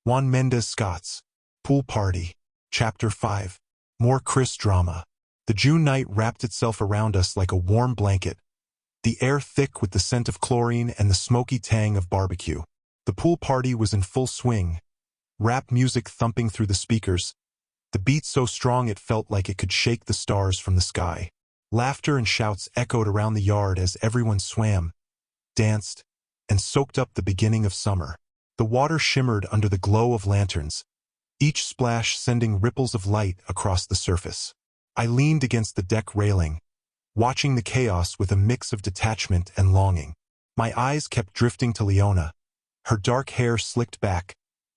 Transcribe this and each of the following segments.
Juan Mendez Scott's Pool Party. Chapter 5. More Chris drama. The June night wrapped itself around us like a warm blanket, the air thick with the scent of chlorine and the smoky tang of barbecue. The pool party was in full swing, rap music thumping through the speakers, the beat so strong it felt like it could shake the stars from the sky. Laughter and shouts echoed around the yard as everyone swam, danced, and soaked up the beginning of summer. The water shimmered under the glow of lanterns, each splash sending ripples of light across the surface. I leaned against the deck railing, watching the chaos with a mix of detachment and longing. My eyes kept drifting to Leona, her dark hair slicked back,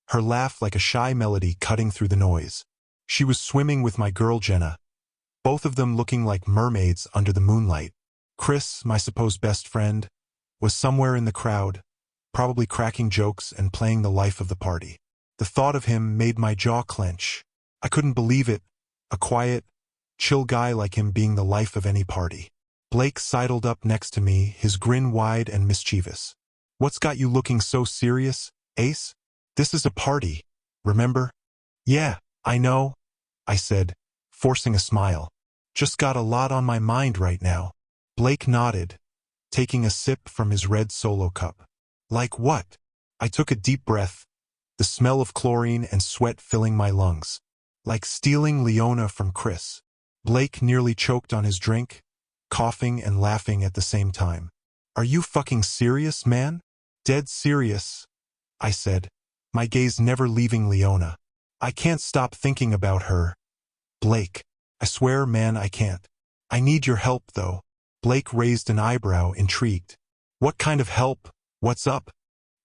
her laugh like a shy melody cutting through the noise. She was swimming with my girl Jenna, both of them looking like mermaids under the moonlight. Chris, my supposed best friend, was somewhere in the crowd, probably cracking jokes and playing the life of the party. The thought of him made my jaw clench. I couldn't believe it, a quiet, chill guy like him being the life of any party. Blake sidled up next to me, his grin wide and mischievous. "What's got you looking so serious, Ace? This is a party, remember?" "Yeah, I know," I said, forcing a smile. "Just got a lot on my mind right now." Blake nodded, taking a sip from his red Solo cup. "Like what?" I took a deep breath, the smell of chlorine and sweat filling my lungs. "Like stealing Leona from Chris." Blake nearly choked on his drink, coughing and laughing at the same time. "Are you fucking serious, man?" "Dead serious," I said, my gaze never leaving Leona. "I can't stop thinking about her, Blake. I swear, man, I can't. I need your help, though." Blake raised an eyebrow, intrigued. "What kind of help? What's up?"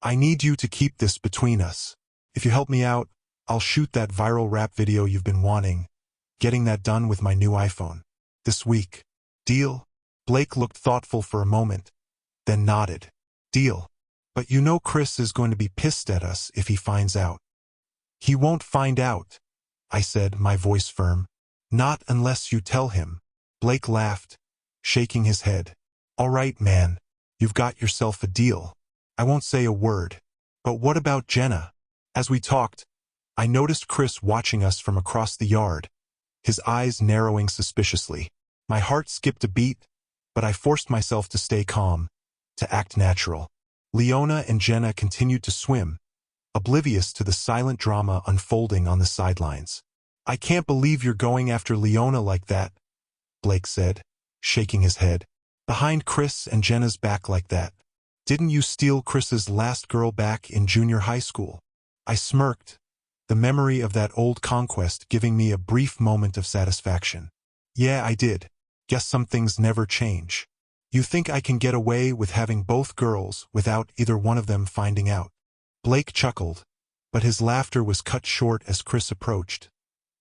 "I need you to keep this between us. If you help me out, I'll shoot that viral rap video you've been wanting, getting that done with my new iPhone. This week. Deal?" Blake looked thoughtful for a moment, then nodded. "Deal. But you know Chris is going to be pissed at us if he finds out." "He won't find out," I said, my voice firm. "Not unless you tell him." Blake laughed, shaking his head. "All right, man. You've got yourself a deal. I won't say a word. But what about Jenna?" As we talked, I noticed Chris watching us from across the yard, his eyes narrowing suspiciously. My heart skipped a beat, but I forced myself to stay calm, to act natural. Leona and Jenna continued to swim, oblivious to the silent drama unfolding on the sidelines. "I can't believe you're going after Leona like that," Blake said, shaking his head. "Behind Chris and Jenna's back like that. Didn't you steal Chris's last girl back in junior high school?" I smirked, the memory of that old conquest giving me a brief moment of satisfaction. "Yeah, I did. Guess some things never change." "You think I can get away with having both girls without either one of them finding out?" Blake chuckled, but his laughter was cut short as Chris approached,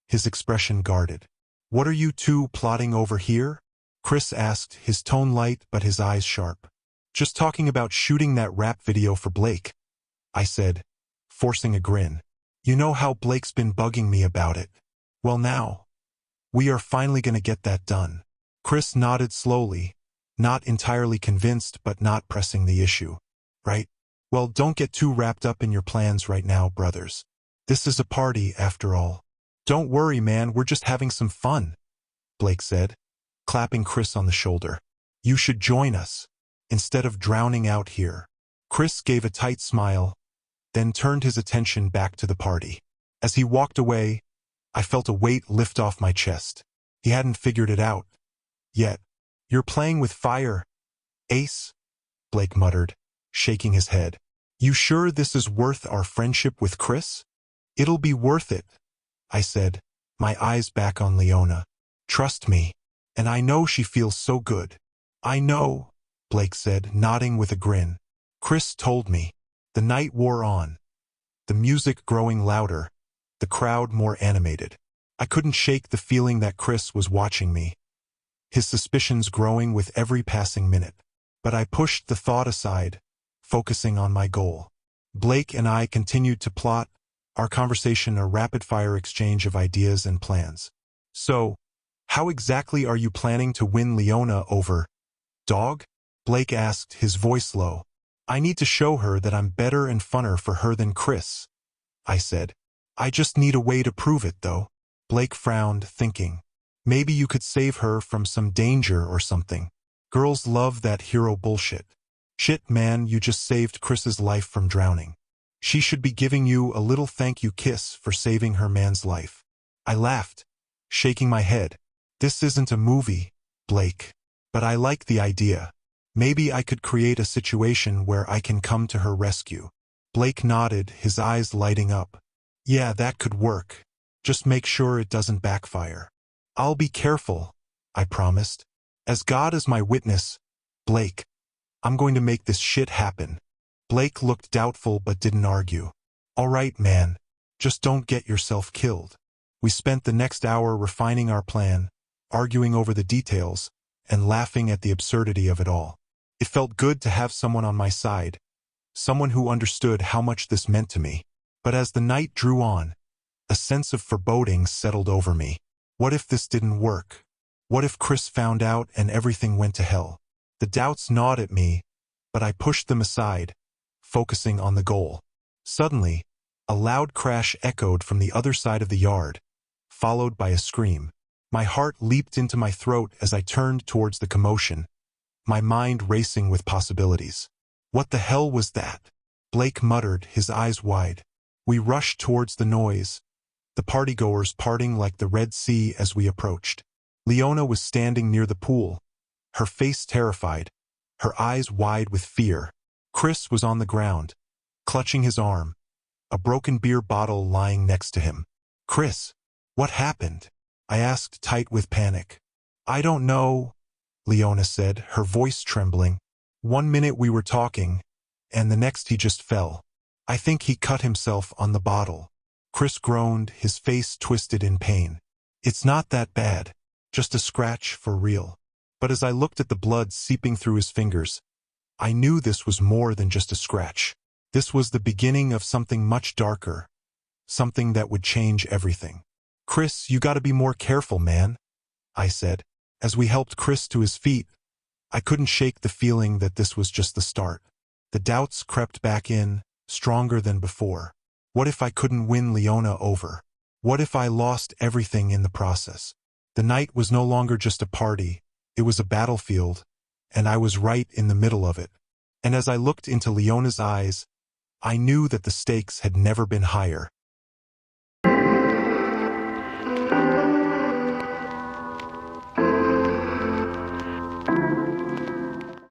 his expression guarded. "What are you two plotting over here?" Chris asked, his tone light but his eyes sharp. "Just talking about shooting that rap video for Blake," I said, forcing a grin. "You know how Blake's been bugging me about it. Well now, we are finally gonna get that done." Chris nodded slowly, not entirely convinced but not pressing the issue. "Right? Well, don't get too wrapped up in your plans right now, brothers. This is a party, after all." "Don't worry, man, we're just having some fun," Blake said, clapping Chris on the shoulder. "You should join us, instead of drowning out here." Chris gave a tight smile, then turned his attention back to the party. As he walked away, I felt a weight lift off my chest. He hadn't figured it out yet. "You're playing with fire, Ace," Blake muttered, shaking his head. "You sure this is worth our friendship with Chris?" "It'll be worth it," I said, my eyes back on Leona. "Trust me. And I know she feels so good." "I know," Blake said, nodding with a grin. "Chris told me." The night wore on, the music growing louder, the crowd more animated. I couldn't shake the feeling that Chris was watching me, his suspicions growing with every passing minute. But I pushed the thought aside, focusing on my goal. Blake and I continued to plot, our conversation a rapid-fire exchange of ideas and plans. "So, how exactly are you planning to win Leona over, dog?" Blake asked, his voice low. "I need to show her that I'm better and funner for her than Chris," I said. I just need a way to prove it, though. Blake frowned, thinking. Maybe you could save her from some danger or something. Girls love that hero bullshit. Shit, man, you just saved Chris's life from drowning. She should be giving you a little thank you kiss for saving her man's life. I laughed, shaking my head. This isn't a movie, Blake. But I like the idea. Maybe I could create a situation where I can come to her rescue. Blake nodded, his eyes lighting up. Yeah, that could work. Just make sure it doesn't backfire. I'll be careful, I promised. As God is my witness, Blake, I'm going to make this shit happen. Blake looked doubtful but didn't argue. All right, man. Just don't get yourself killed. We spent the next hour refining our plan, arguing over the details, and laughing at the absurdity of it all. It felt good to have someone on my side, someone who understood how much this meant to me. But as the night drew on, a sense of foreboding settled over me. What if this didn't work? What if Chris found out and everything went to hell? The doubts gnawed at me, but I pushed them aside, focusing on the goal. Suddenly, a loud crash echoed from the other side of the yard, followed by a scream. My heart leaped into my throat as I turned towards the commotion, my mind racing with possibilities. What the hell was that? Blake muttered, his eyes wide. We rushed towards the noise, the partygoers parting like the Red Sea as we approached. Leona was standing near the pool, her face terrified, her eyes wide with fear. Chris was on the ground, clutching his arm, a broken beer bottle lying next to him. Chris, what happened? I asked, tight with panic. I don't know, Leona said, her voice trembling. 1 minute we were talking, and the next he just fell. I think he cut himself on the bottle. Chris groaned, his face twisted in pain. It's not that bad, just a scratch for real. But as I looked at the blood seeping through his fingers, I knew this was more than just a scratch. This was the beginning of something much darker, something that would change everything. Chris, you gotta be more careful, man, I said. As we helped Chris to his feet, I couldn't shake the feeling that this was just the start. The doubts crept back in, stronger than before. What if I couldn't win Leona over? What if I lost everything in the process? The night was no longer just a party, it was a battlefield, and I was right in the middle of it. And as I looked into Leona's eyes, I knew that the stakes had never been higher.